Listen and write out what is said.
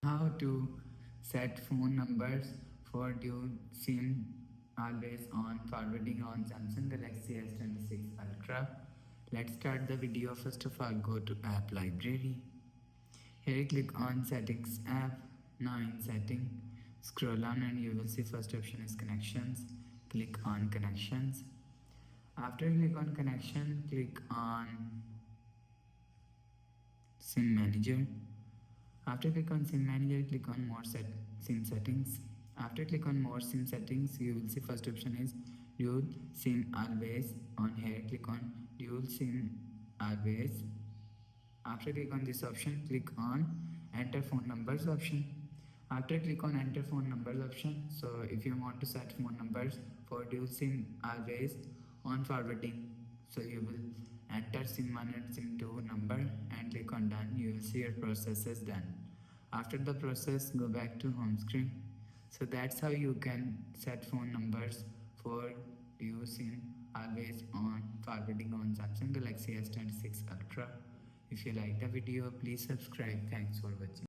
How to set phone numbers for dual SIM always on forwarding on Samsung Galaxy S26 Ultra. Let's start the video. First of all, go to app library. Here click on settings app. Now in setting, scroll on and you will see first option is connections. Click on connections. After click on connection, click on SIM manager. After click on SIM manager, click on more SIM settings. After click on more SIM settings, you will see first option is dual SIM always. On here, click on dual SIM always. After click on this option, click on enter phone numbers option. After click on enter phone numbers option, so if you want to set phone numbers for dual SIM always on forwarding, so you will enter SIM1 and SIM2 number and click on done. You will see your process is done. After the process, go back to home screen. So that's how you can set phone numbers for dual SIM always on forwarding on Samsung Galaxy S26 Ultra. If you like the video, please subscribe. Thanks for watching.